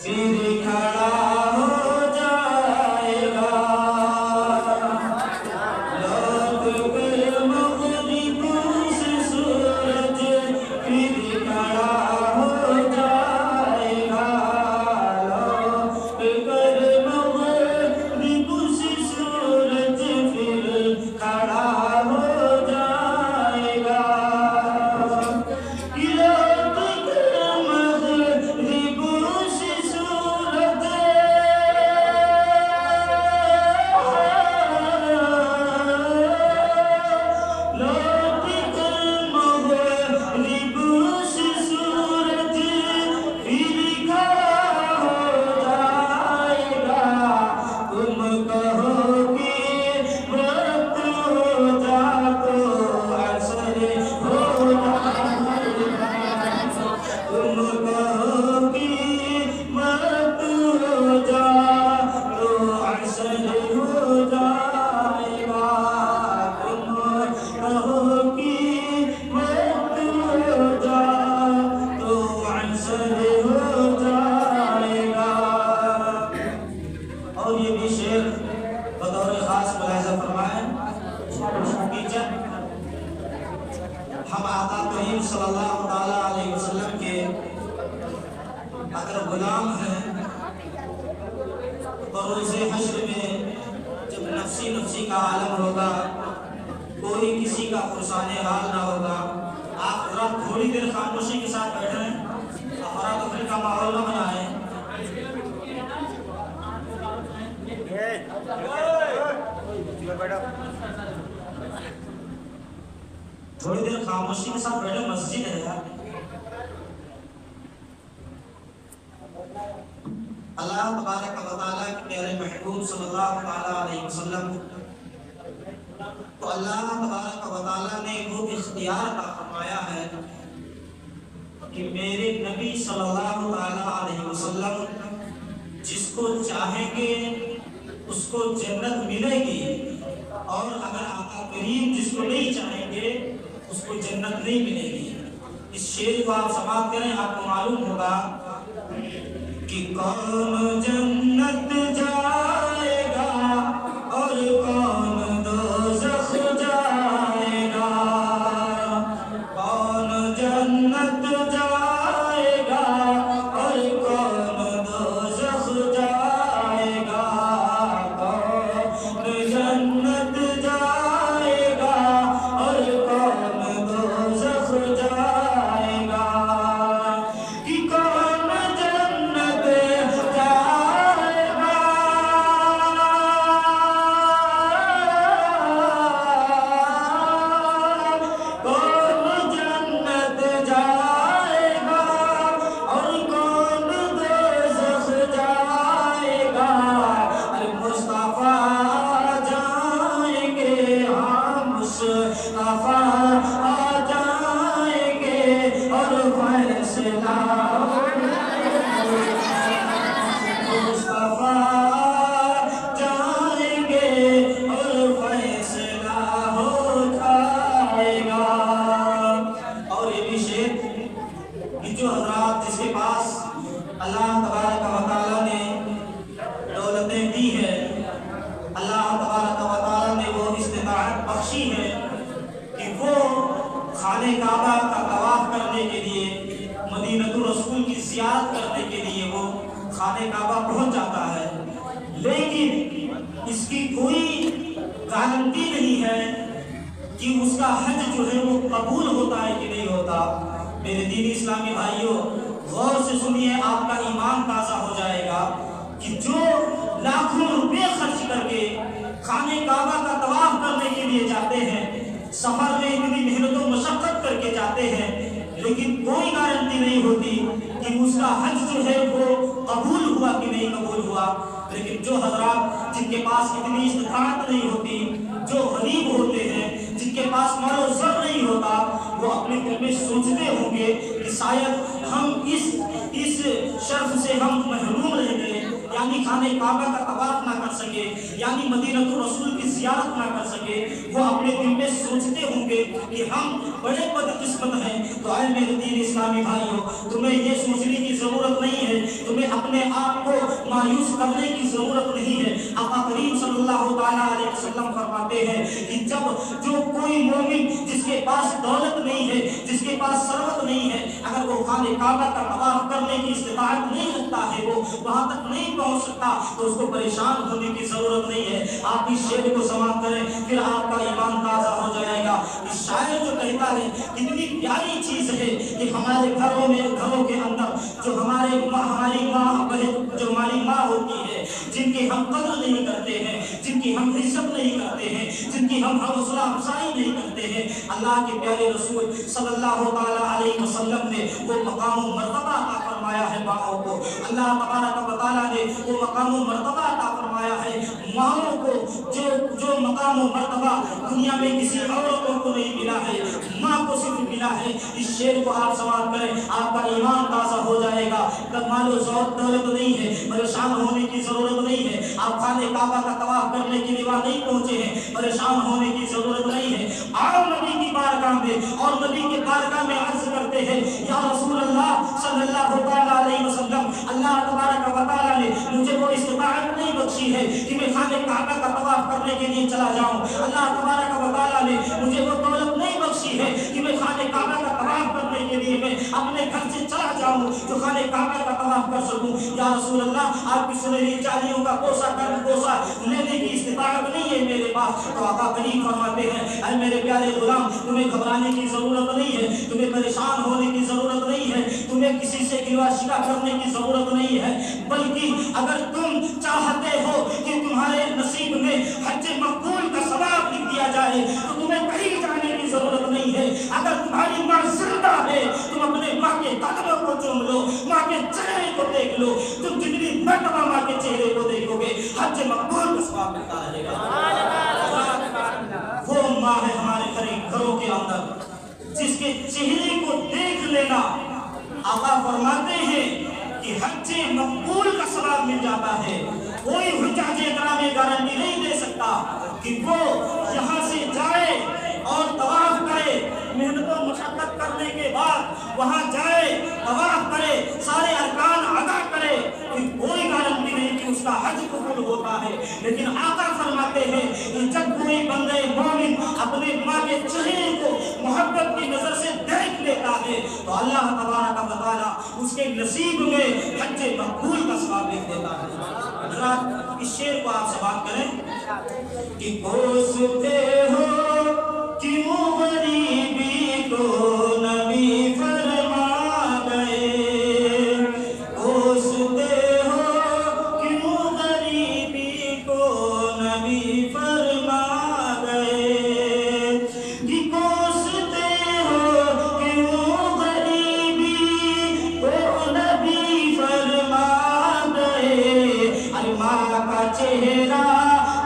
پھر کھڑا ہو جائے گا، لوٹ کر مغرب سے سورج پھر کھڑا ہو جائے گا، لوٹ کر مغرب سے سورج پھر کھڑا ہو جائے گا، لوٹ کر مغرب سے سورج لوٹ کر مغرب سے سورج پھر کھڑا ہو جائے گا، تم کہو کہ وقت ہو جا تو عصر ہو جائے گا، تم کہو کہ وقت ہو جا تو عصر ہو جائے گا، تم کہو کہ وقت ہو جا تو عصر ہو جائے گا۔ اور یہ بھی شعر بطور خاص ملاحظہ فرمائیں کہ جب ہم آقا کریم صلی اللہ تعالیٰ علیہ وسلم کے اگر غلام ہیں تو روز حشر میں جب نفسی نفسی کا عالم ہوگا، کوئی کسی کا فرسان حال نہ ہوگا، آپ ذرا تھوڑی دیر خاموشی کے ساتھ بیٹھیں، افراتفری کا ماحول نہ بنائیں۔ تھوڑی دیر خاموشی کے ساتھ بیٹھے، مسجد ہے یار۔ اللہ تبارک و تعالیٰ کے پیارے محبوب صلی اللہ تعالیٰ علیہ وسلم تو اللہ تبارک و تعالیٰ نے وہ اختیار عطا فرمایا ہے کہ میرے نبی صلی اللہ تعالیٰ علیہ وسلم جس کو چاہیں گے اس کو جنت ملے گی، اور اگر آقا کریم جس کو نہیں چاہیں گے اس کو جنت نہیں ملے گی۔ اس شعر کو آپ سماعت کریں، آپ کو معلوم ہوگا کہ کون جنت جائے گا اور کون دوزخ جائے گا، کون جنت جائے گا اور کون دوزخ جائے گا، کون جنت جائے گا اور کون دوزخ جائے گا، کہ کون جنت جائے گا، کون جنت جائے گا اور کون دوزخ جائے گا، المصطفیٰ آ جائیں گے، ہاں مصطفیٰ آ جائیں گے اور فیصلہ ہو جائے گا، مصطفیٰ آ جائیں گے اور فیصلہ ہو جائے گا۔ اور یہ بھی شعر کہ جو حضرات جس کے پاس اللہ تبارک و تعالیٰ نے دولتیں دی ہیں، اللہ تبارک و تعالیٰ نے وہ استطاعت بخشی ہے کہ وہ خانہ کعبہ کا طواف کرنے کے لیے، مدینہ الرسول کی زیارت کرنے کے لیے وہ خانہ کعبہ پہنچ جاتا ہے، لیکن اس کی کوئی گارنٹی نہیں ہے کہ اس کا حج جو ہے وہ قبول ہوتا ہے کہ نہیں ہوتا۔ میرے دینی اسلامی بھائیوں، غور سے سنیے، آپ کا ایمان تازہ ہو جائے گا کہ جو لاکھوں روپے خرچ کر کے خانہ کعبہ کا طواف کرنے کے لیے جاتے ہیں، سفر میں اتنی محنت و مشقت کر کے جاتے ہیں، لیکن کوئی گارنٹی نہیں ہوتی کہ اس کا حج جو ہے وہ قبول ہوا کہ نہیں قبول ہوا۔ لیکن جو حضرات جن کے پاس اتنی استطاعت نہیں ہوتی، جو غریب ہوتے ہیں، جن کے پاس مال و زر نہیں ہوتا، وہ اپنے دل میں سوچتے ہوں گے کہ شاید ہم اس شرف سے ہم محروم رہ گئے، یا यानी खाने काबा का तवाफ ना कर सके, यानी मदीनतुर रसूल की ज़ियारत ना कर सके, वो अपने दिल में सोचते होंगे कि हम बड़े बदकिस्मत हैं। तो आए मेरे दीन इस्लामी भाइयों, तुम्हें ये सोचने की ज़रूरत नहीं है, तुम्हें अपने आप को मायूस करने की ज़रूरत नहीं है। आका करीम सल्लल्लाहु ताला अलैहि वसल्लम फरमाते हैं कि जब जो कोई मोमिन जिसके पास दौलत नहीं है, जिसके पास सरवत नहीं है, अगर वो खाने काबा का तवाफ करने की इस्तिताअत नहीं रखता है, वो वहां तक नहीं पहुंच सकता, तो उसको परेशान होने की जरूरत नहीं है। आप इस शेर को समाप्त करें, फिर आपका ईमान ताज़ा हो जाएगा। इस शायर जो कहता है कितनी प्यारी चीज है कि हमारे घरों में, घरों के अंदर जो हमारी माँ बहन, जो हमारी माँ होती है, जिनकी हम कदर नहीं करते हैं, जिनकी हम इज्जत नहीं करते हैं, जिनकी हम हौसला अफजाई नहीं करते हैं, अल्लाह के प्यारे रसूल सल्लल्लाहु ताला अलैहि वसल्लम ने वो मकाम मर्तबा अता फरमाया है माओं को। अल्लाह तबारक व तआला ने वो मकाम मर्तबा अता फरमाया है माओं को, जो मकाम मर्तबा दुनिया में किसी औरतों को नहीं मिला है, माँ को सिर्फ मिला है। इस शेर को आप समाप्त करें, आपका ईमान ताज़ा हो जाएगा। तब मालो दौलत नहीं है, परेशान होने की जरूरत नहीं है। आप खाने काबा का तवाफ करने के लिए वहाँ नहीं पहुंचे हैं, परेशान होने की जरूरत नहीं है। आओ नबी की बारगाह में और नबी के बारगाह में अर्ज करते हैं, या रसूल अल्लाह सल्लल्लाहु अलैहि वसल्लम, अल्लाह तबारक व तआला ने मुझे वो इस्तिताअत नहीं बख्शी है कि मैं खाने काबा का तवाफ करने के लिए चला जाऊं। अल्लाह तबारक व तआला ने मुझे वो दौलत नहीं बख्शी है कि मैं खाने काबा का तवाफ करने के लिए मैं अपने घर से चला जाऊं, जो खाने काबा का तवाफ कर सकूं। या रसूल अल्लाह, आपकी सुनहरी चालियों का कोसा लेने की इस्तिताअत नहीं है मेरे पास। तो आका करीम फरमाते हैं, ऐ मेरे प्यारे गुलाम, तुम्हें घबराने की जरूरत नहीं है, तुम्हें परेशान होने की जरूरत नहीं है, तुम्हें किसी से गिला शिकवा करने की जरूरत नहीं है, बल्कि अगर तुम चाहते हो कि तुम्हारे नसीब में हज मकबूल का सवाब लिख दिया जाए, तो तुम्हें कहीं जाने की जरूरत नहीं है। अगर तुम्हारी माँ जिंदा है, तुम अपने माँ के कदमों को चूम लो, माँ के चेहरे को देख लो, तुम जितनी मर्तबा माँ के चेहरे को देखोगे, हज मकबूल का सवाब मिलता रहेगा। वो माँ है हमारे घरों के अंदर, जिसके चेहरे को देख लेना, आका फरमाते हैं कि हज मकबूल का सवाब मिल जाता है। कोई हुज्जाज इकराम में गारंटी नहीं दे सकता कि वो यहाँ से जाए और तवाफ करे, मेहनत और मशक्कत करने के बाद वहाँ जाए, तवाफ करे, सारे अरकान अदा करे, कि कोई गारंटी नहीं कि उसका हज कबूल होता है। लेकिन आका फरमाते हैं कि जब कोई बंदे मोमिन अपने माँ के चेहरे को मोहब्बत की नजर से देख लेता है, तो अल्लाह तबारक व तआला उसके नसीब में हज मकबूल का सवाब लिख देता है। हज़रात, इस शेर को आप समाप्त करें कि कोसते हो क्यों गरीबी को नबी फरमा गए, कोसते हो क्यों गरीबी को नबी फरमा गए, कि कोसते हो क्यों गरीबी को नबी फरमा गए। अरे माँ का चेहरा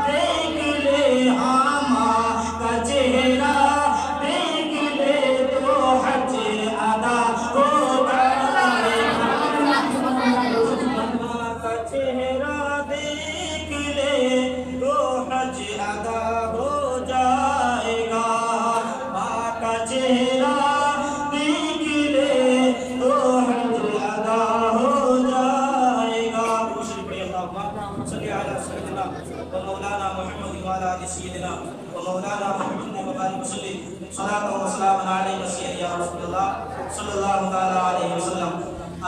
देख ले, हाँ माँ का चेहरा देख ले, तो हज अदा होगा। माँ का चेहरा देख ले, तो हज अदा हो जाएगा। माँ का चेहरा देख ले, तो हज अदा हो जाएगा। मौलाना मोहम्मद वाला सय्यदना व मौलाना मोहम्मद मुबारक सल्लल्लाहु सलातो व सलाम अलैहि सय्यदना रसूलुल्लाह सल्लल्लाहु ताला अलैहि वसल्लम।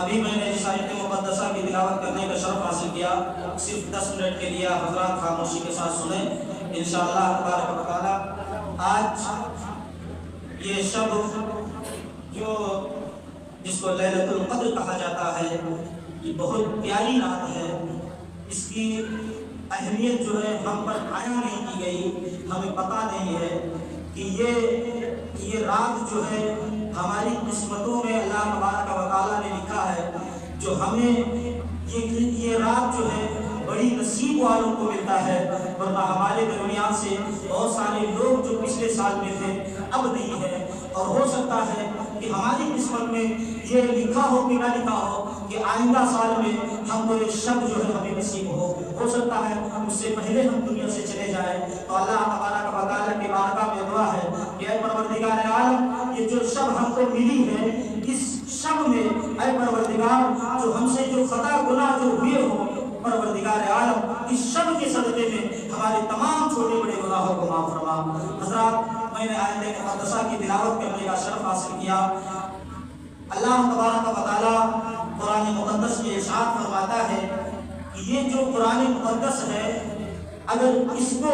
अभी मैंने जिस आयत मुक़द्दसा की तिलावत करने का शर्फ हासिल किया, सिर्फ 10 मिनट के लिए हज़रात खामोशी के साथ सुने इंशाअल्लाह तबारक व तआला। आज ये शब जो जिसको लैलतुल क़द्र कहा जाता है, ये बहुत प्यारी रात है। इसकी अहमियत जो है हम पर आया नहीं की गई, हमें पता नहीं है कि ये रात जो है हमारी किस्मतों में अल्लाह तबारक व तआला ने लिखा है, जो हमें ये रात जो है बड़ी नसीब वालों को मिलता है। वरना हमारे दरमियान से बहुत सारे लोग जो पिछले साल में थे अब नहीं है, और हो सकता है کہ ہماری قسمت میں یہ لکھا ہو کہ نہ لکھا ہو کہ آئندہ سال میں ہم کو یہ شب جو ہے ہمیں نصیب ہو سکتا ہے اس سے پہلے ہم دنیا سے چلے جائیں۔ تو اللہ تبارک و تعالیٰ کی بارگاہ میں دعا ہے کہ اے پروردگار عالم، یہ جو شب ہم کو ملی ہے، اس شب میں اے پروردگار جو ہم سے جو خطا گناہ جو ہوئے ہو، پروردگار عالم اس شب کے صدقے میں ہمارے تمام چھوٹے بڑے گناہوں کو معاف فرما۔ حضرات، میں نے آیت مقدسہ کی تلاوت کرنے کا شرف حاصل کیا۔ اللہ تبارک و تعالیٰ قرآن مقدس میں ارشاد فرماتا ہے کہ یہ جو قرآن مقدس ہے، اگر اس کو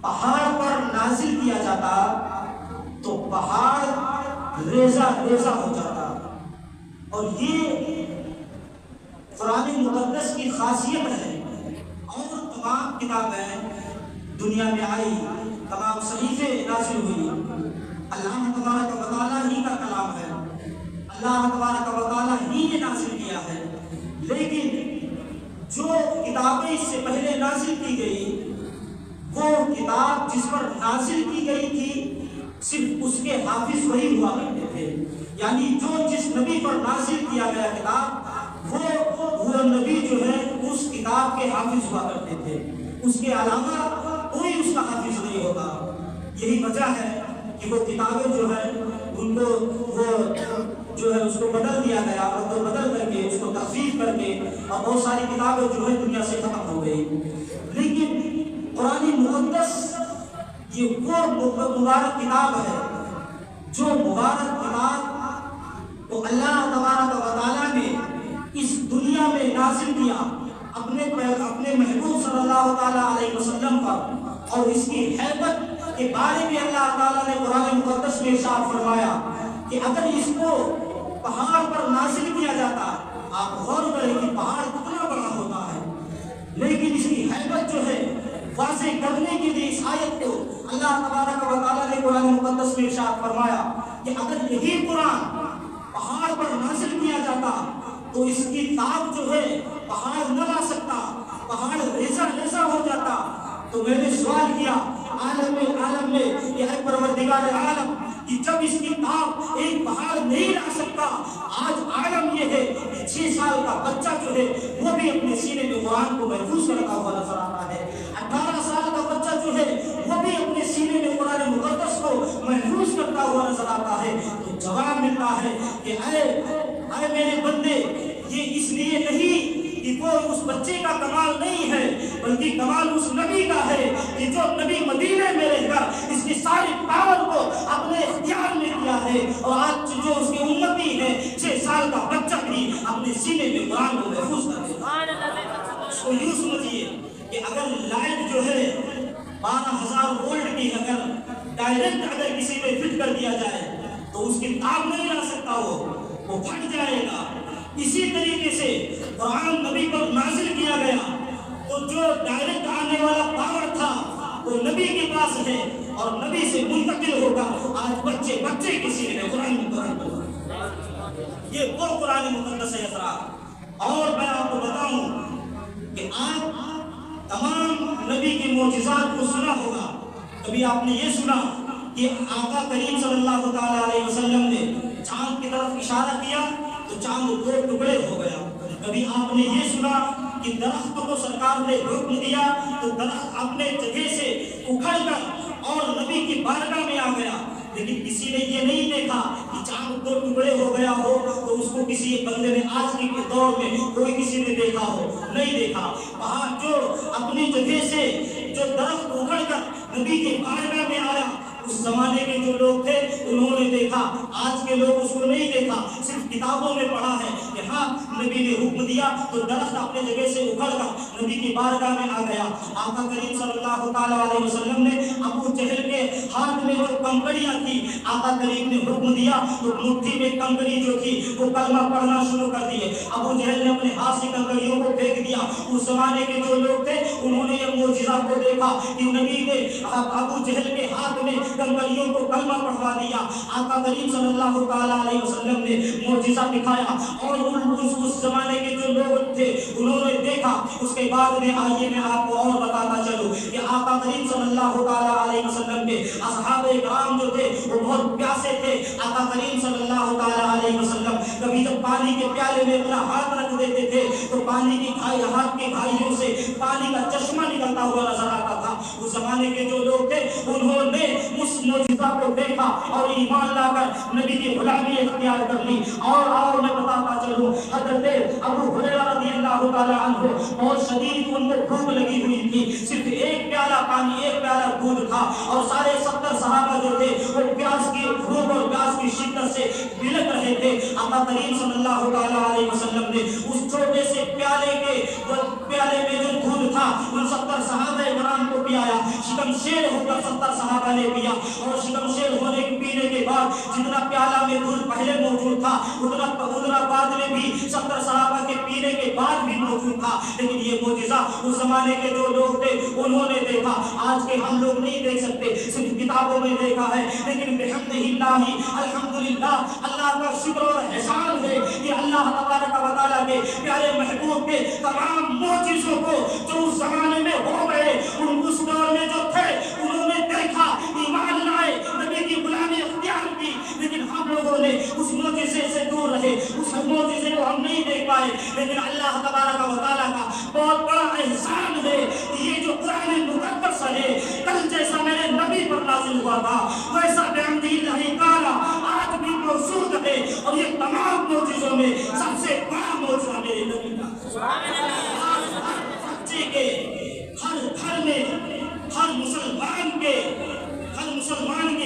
پہاڑ پر نازل کیا جاتا تو پہاڑ ریزہ ریزہ ہو جاتا۔ اور یہ قرآن مقدس کی خاصیت ہے۔ اور تمام کتابیں دنیا میں آئی، تمام صحیفے نازل ہوئی، اللہ تبارک و تعالیٰ ہی کا کلام ہے، اللہ تبارک و تعالیٰ ہی نے نازل کیا ہے۔ لیکن جو کتابیں اس سے پہلے نازل کی گئی، وہ کتاب جس پر نازل کی گئی تھی صرف اس کے حافظ وہی ہوا کرتے تھے۔ یعنی جو جس نبی پر نازل کیا گیا کتاب، وہ نبی جو ہے اس کتاب کے حافظ ہوا کرتے تھے، اس کے علاوہ کوئی اس کا حافظ نہیں ہوتا۔ یہی وجہ ہے کہ وہ کتابیں جو ہے ان کو وہ جو ہے اس کو بدل دیا گیا، اور تو بدل کر کے اس کو تخفیف کر کے اور بہت ساری کتابیں جو ہے دنیا سے ختم ہو گئی۔ لیکن قرآن مقدس یہ وہ مبارک کتاب ہے جو مبارک کتاب کو اللہ تبارک و تعالیٰ نے اس دنیا میں نازل کیا اپنے محبوب صلی اللہ تعالیٰ علیہ وسلم پر۔ اور اس کی حیبت کے بارے میں اللہ تعالیٰ نے قرآن مقدس میں ارشاد فرمایا کہ اگر اس کو پہاڑ پر نازل کیا جاتا، آپ غور کریں کہ پہاڑ کتنا بڑا ہوتا ہے، لیکن اس کی حیبت جو ہے واضح کرنے کے لیے اس آیت کو اللہ تبارک و تعالیٰ نے قرآن مقدس میں ارشاد فرمایا کہ اگر یہی قرآن پہاڑ پر نازل کیا جاتا تو اس کی تاب جو ہے پہاڑ نہ لا سکتا، پہاڑ ریزہ ریزہ ہو جاتا۔ تو میں نے سوال کیا عالم میں کہ اے پروردگار عالم، کہ جب اس کی تاب ایک پہاڑ نہیں لا سکتا، آج عالم یہ ہے کہ 6 سال کا بچہ جو ہے وہ بھی اپنے سینے میں قرآن کو محفوظ کرتا ہوا نظر آتا ہے، 18 سال کا بچہ جو ہے وہ بھی اپنے سینے میں قرآن مقدس کو محفوظ کرتا ہوا نظر آتا ہے۔ تو جواب ملتا ہے کہ اے میرے بندے، یہ اس لیے نہیں کہ وہ اس بچے کا کمال نہیں ہے، بلکہ کمال اس نبی کا ہے کہ جو نبی مدینے میں رہ کر اس کی ساری پاور کو اپنے اختیار میں کیا ہے، اور آج جو اس کے امتی ہے 6 سال کا بچہ بھی اپنے سینے میں قرآن کو محفوظ کر دیتا ہے۔ اس کو یوں سمجھیے کہ اگر لائٹ جو ہے 12,000 وولٹ کی اگر ڈائریکٹ اگر کسی پہ فٹ کر دیا جائے تو اس کی تاب نہیں لا سکتا، وہ پھٹ جائے گا۔ اسی طریقے سے قرآن نبی پر نازل کیا گیا تو جو ڈائریکٹ آنے والا پاور تھا وہ نبی کے پاس ہے، اور نبی سے منتقل ہوگا آج بچے کسی نے قرآن مقدس، یہ وہ قرآن مقدس ہے حضرات۔ اور میں آپ کو بتاؤں کہ آپ تمام نبی کے معجزات کو سنا ہوگا، کبھی آپ نے یہ سنا کہ آقا کریم صلی اللہ تعالیٰ علیہ وسلم نے چاند کی طرف اشارہ کیا تو چاند 2 ٹکڑے ہو گیا؟ کبھی آپ نے یہ سنا کہ درخت کو سرکار نے حکم دیا تو درخت اپنے جگہ سے اکھڑ کر اور نبی کی بارگاہ میں آ گیا؟ لیکن کسی نے یہ نہیں دیکھا کہ چاند 2 ٹکڑے ہو گیا ہو تو اس کو کسی بندے نے آج کے دور میں کوئی کسی نے دیکھا ہو؟ نہیں دیکھا۔ وہاں جو اپنی جگہ سے جو درخت اکھڑ کر نبی کی بارگاہ میں آیا، اس زمانے کے جو لوگ تھے انہوں نے دیکھا، آج کے لوگ اس کو نہیں دیکھا، صرف کتابوں میں پڑھا ہے کہ ہاں نبی نے حکم دیا تو درخت اپنے جگہ سے اکھڑ کر نبی کی بارگاہ میں آ گیا۔ آقا کریم صلی اللہ تعالیٰ علیہ وسلم نے ابو جہل کے ہاتھ میں جو کنکریاں تھی، آقا کریم نے حکم دیا تو مٹھی میں کنکری جو تھی وہ کلمہ پڑھنا شروع کر دیے۔ ابو جہل نے اپنے ہاتھ سے کنکریوں کو پھینک دیا۔ اس زمانے کے جو لوگ تھے انہوں نے یہ معجزہ کو دیکھا کہ نبی نے ابو جہل کے ہاتھ میں کنکریوں کو کلمہ پڑھوا دیا۔ آقا کریم صلی اللہ تعالیٰ علیہ وسلم نے معجزہ دکھایا، اور اس زمانے کے جو लोग थे उन्होंने देखा। उसके बाद में आइए मैं आपको और बताता चलूं कि आका करीम सल्लल्लाहु ताला अलैहि वसल्लम के असहाबे किराम जो थे वो बहुत प्यासे थे। आका करीम सल्लल्लाहु ताला अलैहि वसल्लम कभी जब पानी के प्याले में अपना हाथ रख देते थे तो पानी की हाथ के घाइयों से पानी का चश्मा निकलता हुआ नजर आता था। उस जमाने के जो लोग थे उन्होंने उस मौजूदा को देखा और ईमान लाकर नबी की गुलामी इख्तियार कर ली। और मैं बताता चलूं हजरत अबू हुरैरा रज़ियल्लाहु ताला अन्हु बहुत शदीद उनको भूख लगी हुई थी। सिर्फ एक प्याला पानी एक प्याला दूध था और सारे 70 सहाबा जो थे वो प्यास की भूख और प्यास की शिद्दत से बिलख रहे थे। आका करीम सल्लल्लाहु ताला अलैहि वसल्लम ने उस छोटे से प्याले में जो दूध था उन 70 सहाबा किराम को पियाया। शिकमशेर होकर 70 सहाबा ने पिया और शिकमशेर होने पीने के बाद जितना प्याला में दूध पहले मौजूद था उतना बाद में भी 70 सहाबा के पीने के बाद भी मौजूद था। लेकिन ये मौजिज़ा उस जमाने के जो लोग थे उन्होंने देखा। आज के हम लोग नहीं देख सकते, सिर्फ किताबों में देखा है। लेकिन बिहम्दिल्लाहि अल्हम्दुलिल्लाह अल्लाह का शुक्र और एहसान है कि अल्लाह तबारक व तआला के प्यारे महबूब के तमाम मौजिज़ों को जो उस जमाने में हो गए उस दौर में जो थे उन्होंने देखा, ईमान लाए, नबी की गुलामी इख्तियार की। लेकिन हम लोगों ने उस मौजिज़े से दूर रहे, उस मौजिज़े को हम नहीं देख पाए। लेकिन अल्लाह तबारक व तआला का बहुत बड़ा एहसान है कि ये जो कुरान मुक़द्दस है कल जैसा मेरे नबी पर नाज़िल हुआ था वैसा बिहम्दिल्लाहि ताला आज भी मौजूद है। और ये तमाम मौजिज़ों में सबसे बड़ा मौजिज़ा मेरे नबी का। हर बच्चे के हर घर में हर मुसलमान के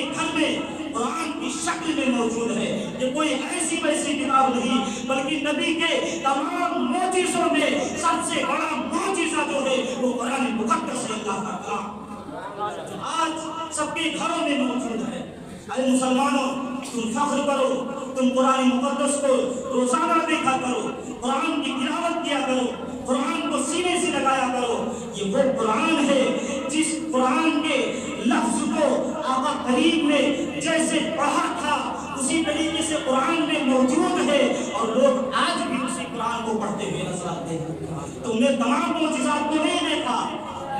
घर में कुरान की शक्ल में मौजूद है। ये कोई ऐसी वैसी किताब नहीं बल्कि नबी के तमाम मौजिज़ों में सबसे बड़ा मौजिज़ा जो है वो कुरान मुक़द्दस है, अल्लाह का कलाम आज सबके घरों में मौजूद है। अरे मुसलमानों, तुम फख्र करो, तुम कुरान मुक़द्दस को रोजाना देखा करो, कुरान की तिलावत किया करो, कुरान को सीने से लगाया करो। ये वो कुरान है जिस कुरान के लफ्ज को आका करीम ने जैसे पढ़ा था उसी तरीके से कुरान में मौजूद है और लोग आज भी उसी कुरान को पढ़ते हुए नजर आते हैं। तुमने तमाम मौजिज़ात को नहीं देखा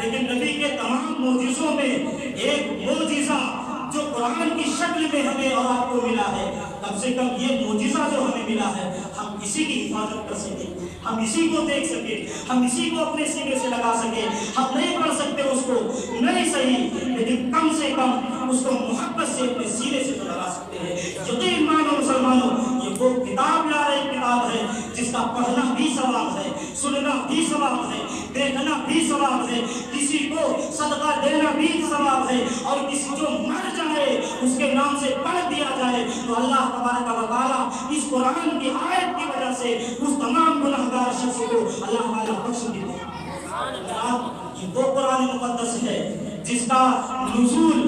लेकिन नबी के तमाम मौजिज़ों में एक मौजिज़ा जो कुरान की शक्ल में हमें और आपको मिला है, कम से कम ये मौजिज़ा जो हमें मिला है हम इसी की हिफाजत कर सके, हम इसी को देख सके, हम इसी को अपने सीने से लगा सके। हम नहीं पढ़ सकते उसको, नहीं सही, लेकिन कम से कम उसको मोहब्बत से अपने सीने से तो लगा सकते हैं। यकीन मानो मुसलमानों, ये वो किताब ला रही किताब है जिसका पढ़ना भी सवाब है, सुनना भी सवाब है, देखना भी सवाब है, किसी को सदका देना भी सवाब है और किसी जो मर जाए उसके नाम से पढ़ दिया जाए तो अल्लाह तबारक व तआला इस कुरान की आयत की वजह से उस तमाम गुनाहगार शख्स को अल्लाह ताला बख्श देगा। ये वो कुरान मुक़द्दस है जिसका नुज़ूल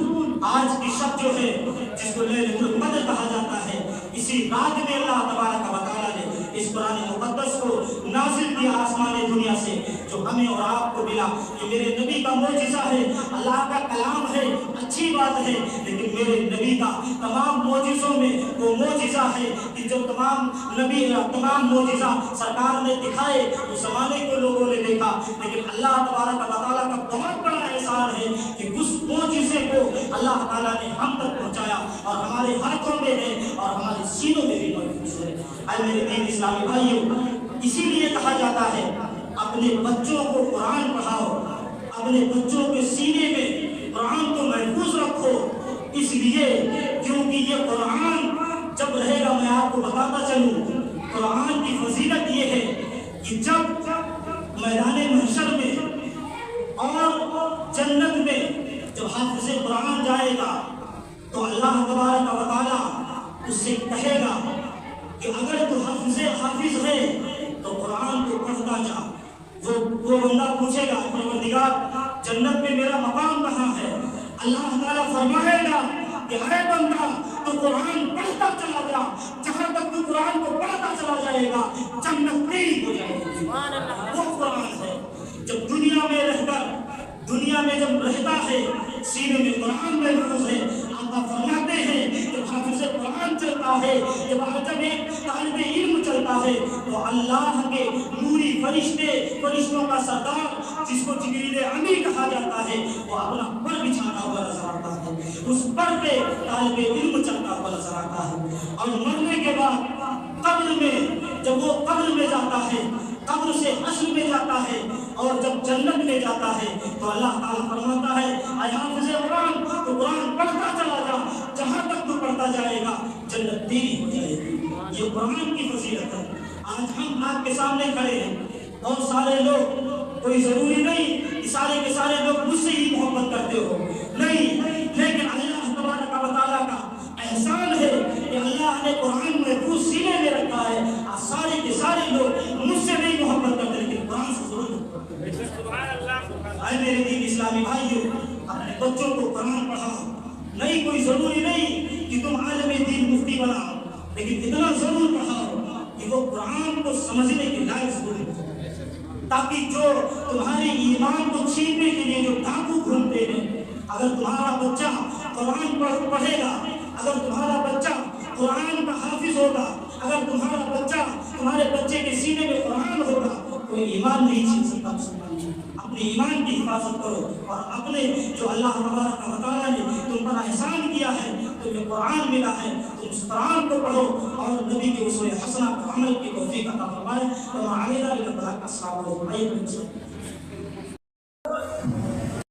आज की शब जो है जिसको लैलतुल क़द्र कहा जाता है, इसी रात में अल्लाह तबारक व तआला ने इस कुरान मुक़द्दस को नाज़िल किया आसमान दुनिया से, जो हमें और आपको मिला। ये मेरे नबी का मौजिज़ा है, अल्लाह का कलाम है, अच्छी बात है, लेकिन मेरे नबी का तमाम मौजिज़ों में वो मौजिज़ा है कि जो तमाम मौजिज़ा सरकार ने दिखाए उस ज़माने को लोगों ने देखा। लेकिन अल्लाह तबारक व तआला का बहुत बड़ा एहसान है कि उस मौजिज़े को अल्लाह ताला ने हम तक पहुँचाया और हमारे हाथों में है और हमारे सीनों में भी मौजूद है। ऐ मेरे दीन इस्लामी भाइयों, इसीलिए कहा जाता है अपने बच्चों को कुरान पढ़ाओ, अपने बच्चों के सीने में कुरान को महफूज रखो, इसलिए क्योंकि ये कुरान जब रहेगा, मैं आपको बताता चलूँ, कुरान की फजीलत ये है कि जब मैदान महशर में और जन्नत में जब हाफिज़े कुरान जाएगा तो अल्लाह तबारक व तआला उससे कहेगा कि अगर तू हाफिज है तो कुरान को पढ़ता जा। वो बंदा पूछेगा परवरदिगार जन्नत में मेरा मकाम कहाँ है? अल्लाह ताला फरमाएगा कि अरे बंदा तो कुरान पढ़ता चला जा, जहाँ तक तू कुरान को पढ़ता चला जाएगा जन्नत तेरी हो जाएगी। वो कुरान है जब दुनिया में रहकर दुनिया में जब रहता है सीने में कुरान महफूज है। आका फरमाते हैं जब हाफिज़ कुरान चलता है, जब एक तालिब इल्म चलता है तो अल्लाह के नूर فرشتوں کا سردار جس کو جبریل امی کہا جاتا ہے، وہ اپنا پر بچھانا ہوا نظر آتا ہے، اس پر پہ طالب علم چلتا ہوا نظر آتا ہے۔ اور مرنے کے بعد قبر میں، جب وہ قبر میں جاتا ہے، قبر سے حشر میں جاتا ہے اور جب جنت میں جاتا ہے تو اللہ تعالیٰ فرماتا ہے اے حافظ قرآن، تو قرآن پڑھتا چلا جا، جہاں تک تو پڑھتا جائے گا جنت تیری ہو جائے گی۔ یہ قرآن کی فضیلت ہے۔ آج ہم آپ کے سامنے کھڑے ہیں، بہت سارے لوگ، کوئی ضروری نہیں کہ سارے کے سارے لوگ مجھ سے ہی محبت کرتے ہو، نہیں، لیکن اللہ تبارک و تعالیٰ کا احسان ہے کہ اللہ نے قرآن میں وہ سینے میں رکھا ہے، سارے کے سارے لوگ مجھ سے نہیں محبت کرتے لیکن قرآن سے ضرور محبت کرتے۔ اے میرے دین اسلامی بھائیوں، اپنے بچوں کو قرآن پڑھاؤ، نہیں کوئی ضروری نہیں کہ تم عالم دین مفتی بناؤ، لیکن اتنا ضرور پڑھاؤ کہ وہ قرآن کو سمجھنے کے لائق ضرور ہو، تاکہ جو تمہارے ایمان کو چھیننے کے لیے جو ڈاکو گھومتے ہیں، اگر تمہارا بچہ قرآن پڑھے گا، اگر تمہارا بچہ قرآن کا حافظ ہوگا، اگر تمہارا بچہ، تمہارے بچے کے سینے میں قرآن ہوگا، کوئی ایمان نہیں چھین سکتا مسلمان۔ اپنے ایمان کی حفاظت کرو اور اپنے جو اللہ تبارک و تعالیٰ نے تم پر احسان کیا ہے، تمہیں قرآن ملا ہے، تم اس قرآن کو پڑھو اور نبی کے اسوہ حسنہ پر عمل کی توفیق عطا فرمائے۔ وما علینا الا البلاغ۔ السلام علیکم۔